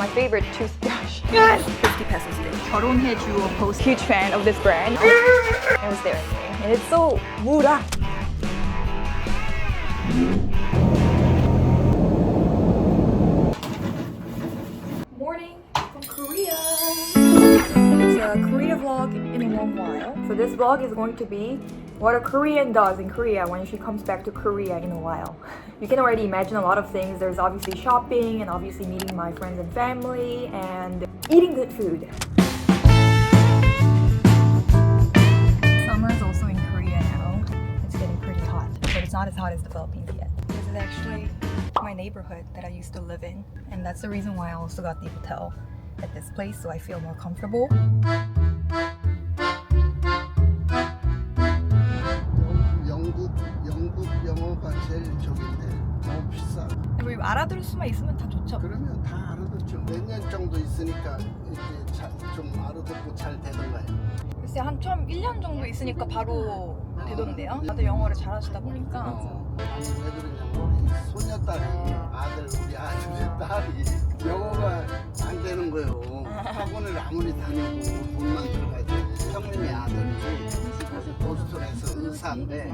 my favorite toothbrush. Yes! 50 pesos each. 결혼해 주어 post. Huge fan of this brand. I was there. And it's so mura. Morning from Korea. It's a Korea vlog in a long while. So this vlog is going to be what a Korean does in Korea when she comes back to Korea in a while. You can already imagine a lot of things. There's obviously shopping and obviously meeting my friends and family and eating good food. Summer is also in Korea now. It's getting pretty hot, but it's not as hot as the Philippines yet. This is actually my neighborhood that I used to live in, and that's the reason why I also got the hotel at this place, so I feel more comfortable. 영국 영어가 제일 적인데 너무 비싸. 우리 알아들을 수만 있으면 다 좋죠. 그러면 다 알아듣죠. 몇 년 정도 있으니까 이제 좀 알아듣고 잘 되는 거예요. 글쎄 한 처음 1년 정도 있으니까 바로 되던데요. 다들 영어를 잘하시다 보니까. 아니 왜 그러냐면 우리 소녀딸이 우리 아들의 딸이 영어가 안 되는 거예요. 학원을 아무리 다녀도 돈만 들어가지. 형님의 아들이 보스턴에서 의사인데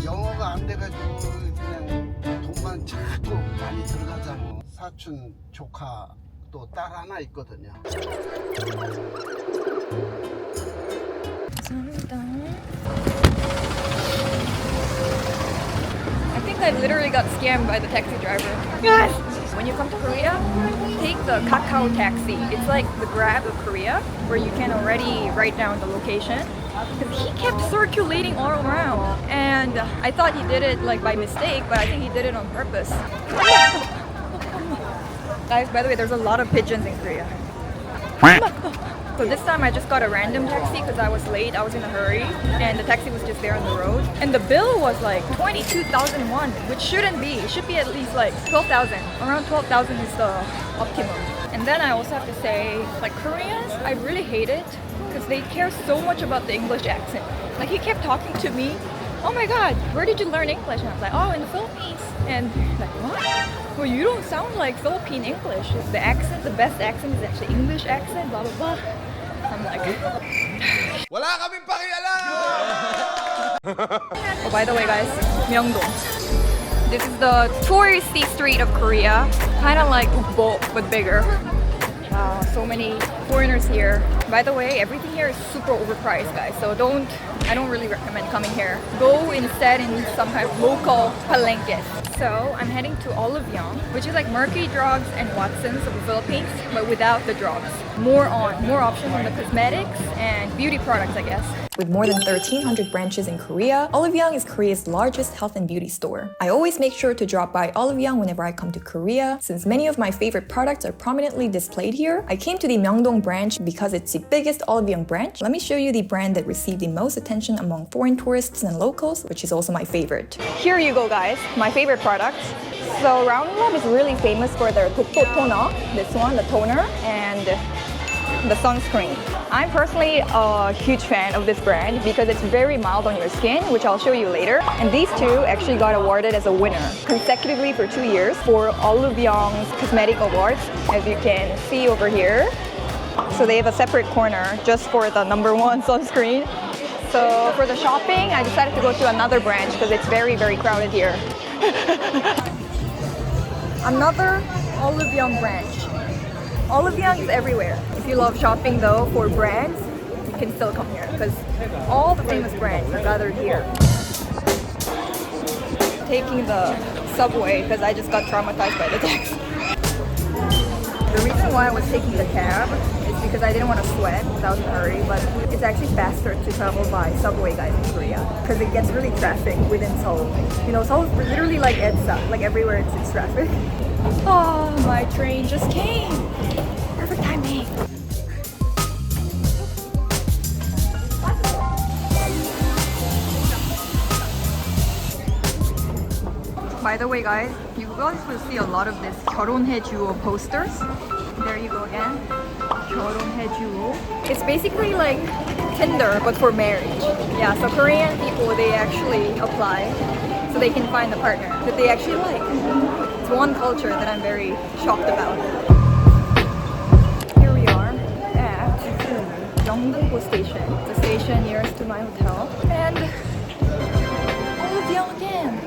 영어가 안 돼가지고 그냥 돈만 자꾸 많이 들어가잖아. 사촌 조카 또 딸 하나 있거든요. 감사합니다. I think I literally got scammed by the taxi driver. Yes! When you come to Korea, take the Kakao taxi. It's like the Grab of Korea, where you can already write down the location. Because he kept circulating all around, and I thought he did it like by mistake, but I think he did it on purpose. Guys, by the way, there's a lot of pigeons in Korea. So this time I just got a random taxi because I was late, I was in a hurry, and the taxi was just there on the road. And the bill was like 22,000 won, which shouldn't be. It should be at least like 12,000. Around 12,000 is the optimum. And then I also have to say, like Koreans, I really hate it because they care so much about the English accent. Like he kept talking to me, oh my god, where did you learn English? And I was like, oh, in the Philippines. And like, what? Well, you don't sound like Philippine English. The accent, the best accent is actually English accent, blah, blah, blah. I'm like... Wala kaming pakialam! Oh, by the way, guys, Myeongdong. This is the touristy street of Korea. Kind of like Ukbo, but bigger. Wow, so many foreigners here. By the way, everything here is super overpriced, guys. So I don't really recommend coming here. Go instead in some kind of local palenques. So I'm heading to Oliveyoung, which is like Murky Drugs and Watson's of the Philippines, but without the drugs. More options on the cosmetics and beauty products, I guess. With more than 1,300 branches in Korea, Oliveyoung is Korea's largest health and beauty store. I always make sure to drop by Oliveyoung whenever I come to Korea, since many of my favorite products are prominently displayed here. I came to the Myeongdong branch because it's the biggest Oliveyoung branch. Let me show you the brand that received the most attention among foreign tourists and locals, which is also my favorite. Here you go, guys, my favorite products. So Roundlab is really famous for their Dokdo toner, this one, the toner, and the sunscreen. I'm personally a huge fan of this brand because it's very mild on your skin, which I'll show you later. And these two actually got awarded as a winner consecutively for 2 years for Oliveyoung's Cosmetic Awards, as you can see over here. So they have a separate corner just for the #1 sunscreen. So for the shopping, I decided to go to another branch because it's very, very crowded here. Another Oliveyoung branch. Oliveyoung is everywhere. If you love shopping though for brands, you can still come here because all the famous brands are gathered here. Taking the subway because I just got traumatized by the taxi. The reason why I was taking the cab is because I didn't want to sweat without in a hurry, but it's actually faster to travel by subway, guys, in Korea because it gets really traffic within Seoul. You know, Seoul is literally like EDSA, like everywhere it's traffic. Oh, my train just came. Perfect timing. By the way, guys, you guys will see a lot of this 결혼해주오 posters. There you go again. 결혼해주오. It's basically like Tinder, but for marriage. Yeah, so Korean people, they actually apply. so they can find a partner that they actually like. It's one culture that I'm very shocked about. Here we are at Myeongdong station, the station nearest to my hotel, and olive young again.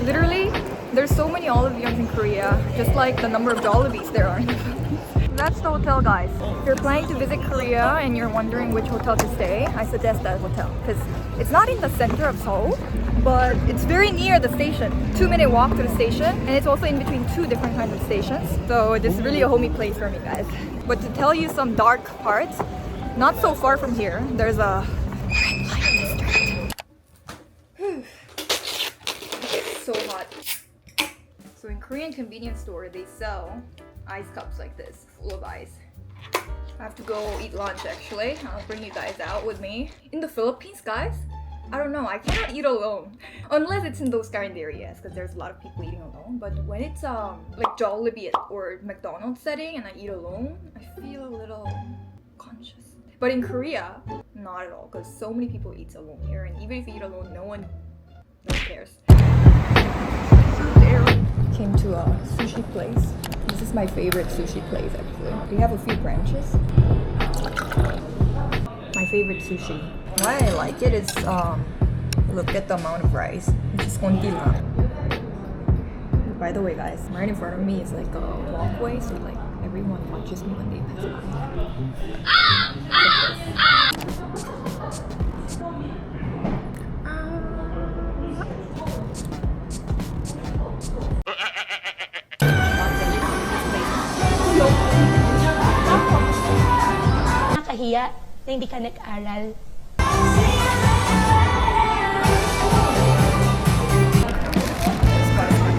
Literally, there's so many olive youngs in Korea, just like the number of Jollibees there are in the Philippines. That's the hotel, guys. If you're planning to visit Korea and you're wondering which hotel to stay, I suggest that hotel because it's not in the center of Seoul, but it's very near the station. 2-minute walk to the station, and it's also in between two different kinds of stations. So this is really a homey place for me, guys. But to tell you some dark parts, not so far from here, there's a red light district. It's so hot. So in Korean convenience store, they sell ice cups like this, full of ice. I have to go eat lunch actually. I'll bring you guys out with me. In the Philippines, guys, I don't know, I cannot eat alone. Unless it's in those kind of areas, because there's a lot of people eating alone. But when it's like Jollibee or McDonald's setting and I eat alone, I feel a little conscious. But in Korea, not at all, because so many people eat alone here, and even if you eat alone, no one cares. Came to a sushi place. This is my favorite sushi place actually. They have a few branches. My favorite sushi. Why I like it is look at the amount of rice, which is kontilang. By the way, guys, right in front of me is like a walkway, so like everyone watches me when they pass by. Nakahiya na hindi ka nag-aral.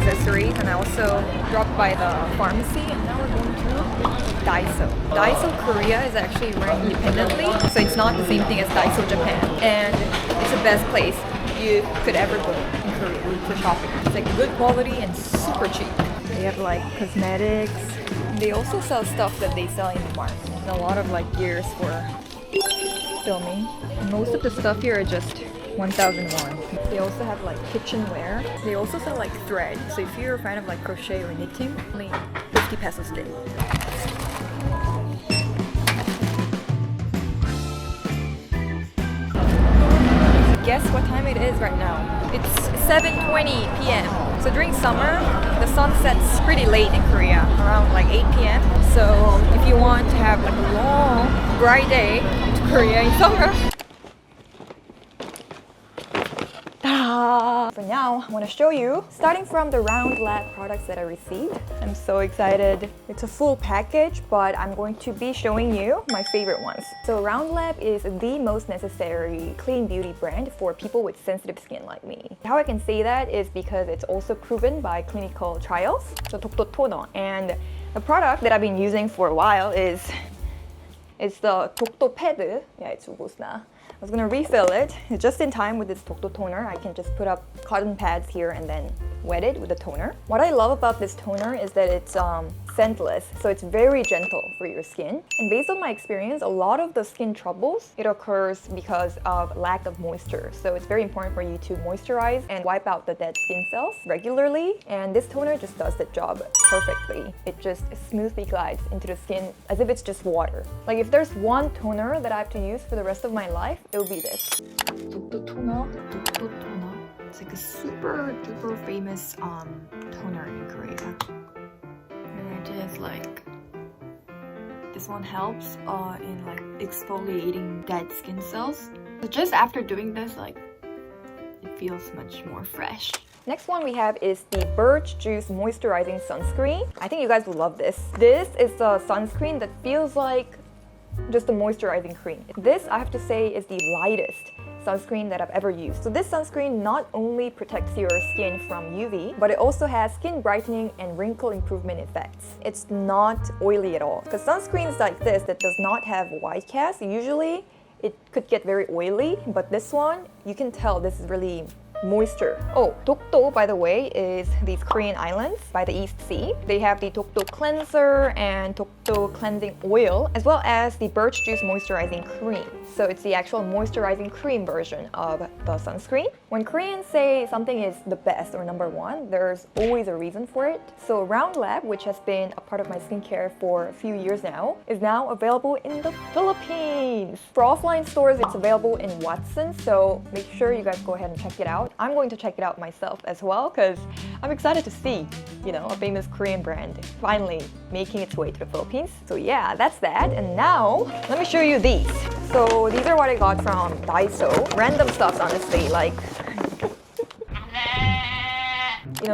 Accessories, and I also dropped by the pharmacy, and now we're going to Daiso. Daiso Korea is actually run independently, so it's not the same thing as Daiso Japan, and it's the best place you could ever go in Korea for shopping. It's like good quality and super cheap. They have like cosmetics. They also sell stuff that they sell in the market. A lot of like gears for filming. And most of the stuff here are just 1,000 won. They also have like kitchenware. They also sell like thread. So if you're a fan of like crochet or knitting, only 50 pesos day. Guess what time it is right now? It's 7:20 p.m. So during summer, the sun sets pretty late in Korea, around like 8 p.m. So if you want to have like a long, bright day to Korea in summer, for now, I want to show you, starting from the Round Lab products that I received. I'm so excited. It's a full package, but I'm going to be showing you my favorite ones. So Round Lab is the most necessary clean beauty brand for people with sensitive skin like me. How I can say that is because it's also proven by clinical trials. So Dokdo Toner, and the product that I've been using for a while is the Dokdo Pad. Yeah, it's ubosna. I was gonna refill it just in time with this Dokdo toner. I can just put up cotton pads here and then wet it with the toner. What I love about this toner is that it's scentless, so it's very gentle for your skin. And based on my experience, a lot of the skin troubles, it occurs because of lack of moisture. So it's very important for you to moisturize and wipe out the dead skin cells regularly. And this toner just does the job perfectly. It just smoothly glides into the skin as if it's just water. Like if there's one toner that I have to use for the rest of my life, it will be this. Dokdo Toner. It's like a super duper famous toner in Korea. And it is like, this one helps in like exfoliating dead skin cells. So just after doing this, like, it feels much more fresh. Next one we have is the Birch Juice Moisturizing Sunscreen. I think you guys will love this. This is a sunscreen that feels like just a moisturizing cream. This, I have to say, is the lightest sunscreen that I've ever used. So this sunscreen not only protects your skin from UV, but it also has skin brightening and wrinkle improvement effects. It's not oily at all. Because sunscreens like this that does not have white cast, usually it could get very oily, but this one, you can tell this is really moisture. Oh, Dokdo, by the way, is these Korean islands by the East Sea. They have the Dokdo cleanser and Dokdo cleansing oil, as well as the birch juice moisturizing cream. So it's the actual moisturizing cream version of the sunscreen. When Koreans say something is the best or number one, there's always a reason for it. So Round Lab, which has been a part of my skincare for a few years now, is now available in the Philippines. For offline stores, it's available in Watson, so make sure you guys go ahead and check it out. I'm going to check it out myself as well because I'm excited to see, a famous Korean brand finally making its way to the Philippines. So yeah, that's that. And now, let me show you these. So these are what I got from Daiso. Random stuff, honestly, like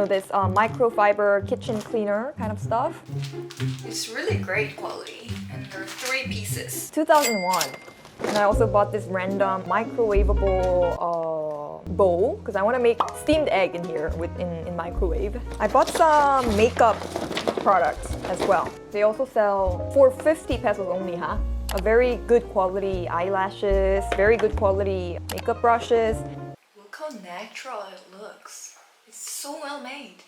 this microfiber kitchen cleaner kind of stuff. It's really great quality, and there are 3 pieces. 2001. And I also bought this random microwavable bowl because I want to make steamed egg in here in microwave. I bought some makeup products as well. They also sell for 50 pesos only, huh? A very good quality eyelashes, very good quality makeup brushes. Look how natural it looks. It's so well made.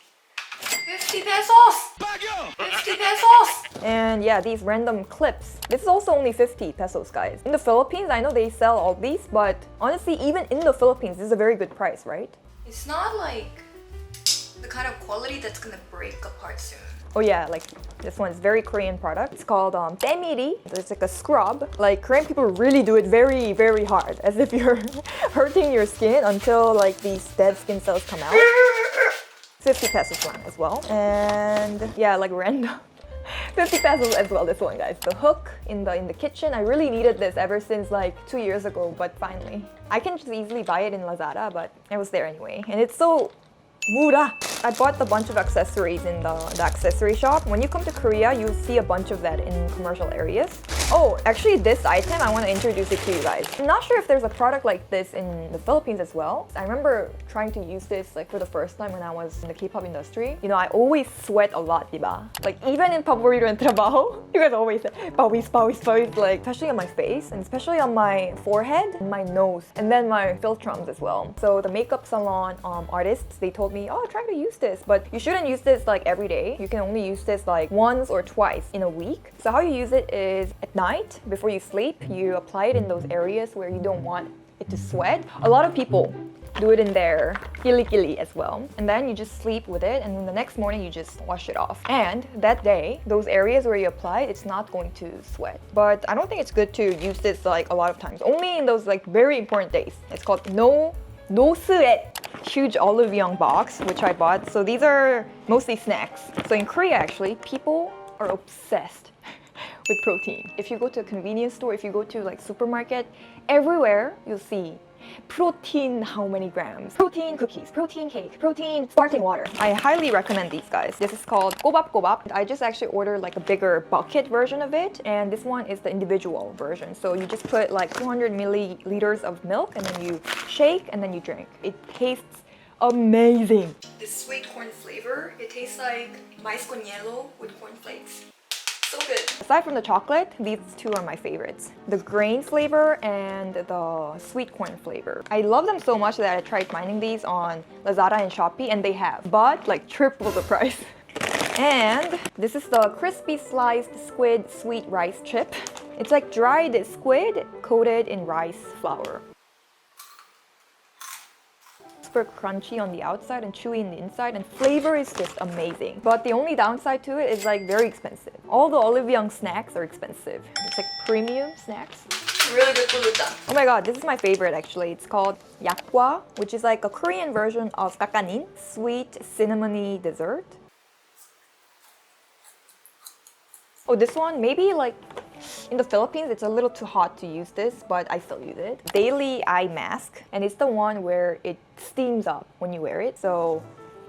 50 pesos! 50 pesos! And yeah, these random clips. This is also only 50 pesos, guys. In the Philippines, I know they sell all these, but honestly, even in the Philippines, this is a very good price, right? It's not like the kind of quality that's gonna break apart soon. Oh yeah, like this one is very Korean product. It's called Temiri. It's like a scrub. Like Korean people really do it very, very hard, as if you're hurting your skin until like these dead skin cells come out. 50 pesos one as well. And yeah, like random 50 pesos as well, this one, guys. The hook in the kitchen. I really needed this ever since like 2 years ago, but finally. I can just easily buy it in Lazada, but it was there anyway. And it's so mura. I bought a bunch of accessories in the accessory shop. When you come to Korea, you'll see a bunch of that in commercial areas. Oh, actually this item, I want to introduce it to you guys. I'm not sure if there's a product like this in the Philippines as well. I remember trying to use this like for the first time when I was in the K-pop industry. I always sweat a lot, diba? Like even in paborito and trabajo, you guys always say, pawis, like especially on my face and especially on my forehead and my nose and then my philtrums as well. So the makeup salon artists, they told me, oh, try to use this, but you shouldn't use this like every day. You can only use this like once or twice in a week. So how you use it is at night before you sleep, you apply it in those areas where you don't want it to sweat. A lot of people do it in their kilikili as well. And then you just sleep with it, and then the next morning you just wash it off. And that day, those areas where you apply it, it's not going to sweat. But I don't think it's good to use this like a lot of times. Only in those like very important days. It's called no sweat. Huge olive young box, which I bought. So these are mostly snacks. So in Korea, actually, people are obsessed with protein. If you go to a convenience store, if you go to like supermarket, everywhere you'll see protein, how many grams, protein cookies, protein cake, protein sparkling water. I highly recommend these, guys. This is called KPOP. I just actually ordered like a bigger bucket version of it, and this one is the individual version. So you just put like 200 milliliters of milk and then you shake and then you drink. It tastes amazing. This sweet corn flavor, it tastes like mais con hielo with cornflakes. So good. Aside from the chocolate, these two are my favorites. The grain flavor and the sweet corn flavor. I love them so much that I tried finding these on Lazada and Shopee, and they have, but like triple the price. And this is the crispy sliced squid sweet rice chip. It's like dried squid coated in rice flour. Super crunchy on the outside and chewy on the inside, and flavor is just amazing. But the only downside to it is like very expensive. All the olive young snacks are expensive. It's like premium snacks. Really good gluten. Oh my god, this is my favorite actually. It's called yakwa, which is like a Korean version of kakanin, sweet cinnamony dessert. Oh, this one, maybe like in the Philippines, it's a little too hot to use this, but I still use it. Daily eye mask, and it's the one where it steams up when you wear it. So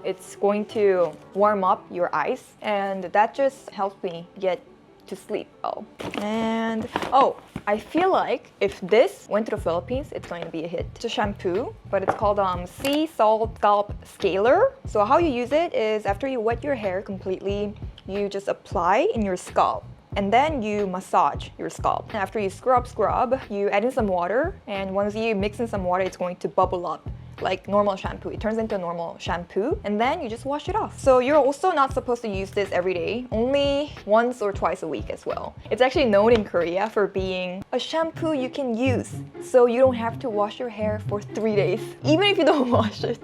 it's going to warm up your eyes, and that just helps me get to sleep well. And oh, I feel like if this went to the Philippines, it's going to be a hit. It's a shampoo, but it's called Sea Salt Scalp Scaler. So how you use it is after you wet your hair completely, you just apply in your scalp. And then you massage your scalp. And after you scrub, you add in some water. And once you mix in some water, it's going to bubble up like normal shampoo. It turns into a normal shampoo and then you just wash it off. So you're also not supposed to use this every day, only once or twice a week as well. It's actually known in Korea for being a shampoo you can use, so you don't have to wash your hair for 3 days. Even if you don't wash it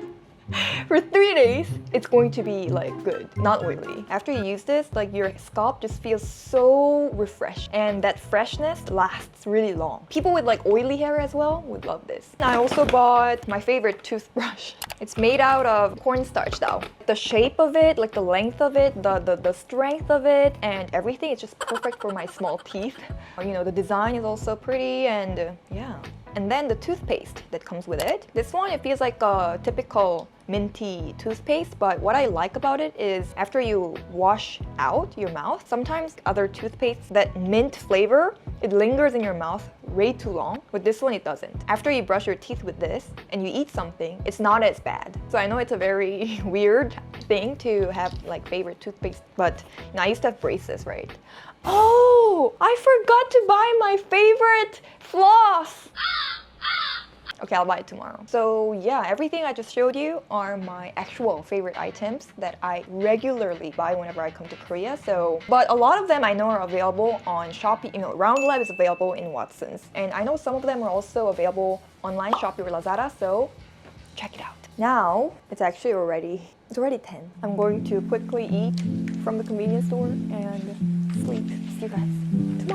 for 3 days, it's going to be like good, not oily. After you use this, like your scalp just feels so refreshed, and that freshness lasts really long. People with like oily hair as well would love this. I also bought my favorite toothbrush. It's made out of cornstarch though. The shape of it, like the length of it, the strength of it, and everything is just perfect for my small teeth. You know, the design is also pretty, and yeah. And then the toothpaste that comes with it. This one, it feels like a typical minty toothpaste, but what I like about it is after you wash out your mouth, sometimes other toothpastes, that mint flavor, it lingers in your mouth way too long. With this one, it doesn't. After you brush your teeth with this and you eat something, it's not as bad. So I know it's a very weird thing to have like favorite toothpaste, but you know, I used to have braces, right? Oh, I forgot to buy my favorite floss. Okay, I'll buy it tomorrow. So yeah, everything I just showed you are my actual favorite items that I regularly buy whenever I come to Korea. So, but a lot of them I know are available on Shopee. You know, Round Lab is available in Watson's, and I know some of them are also available online, Shopee or Lazada. So check it out. Now it's actually already 10. I'm going to quickly eat from the convenience store and sleep. See you guys tomorrow.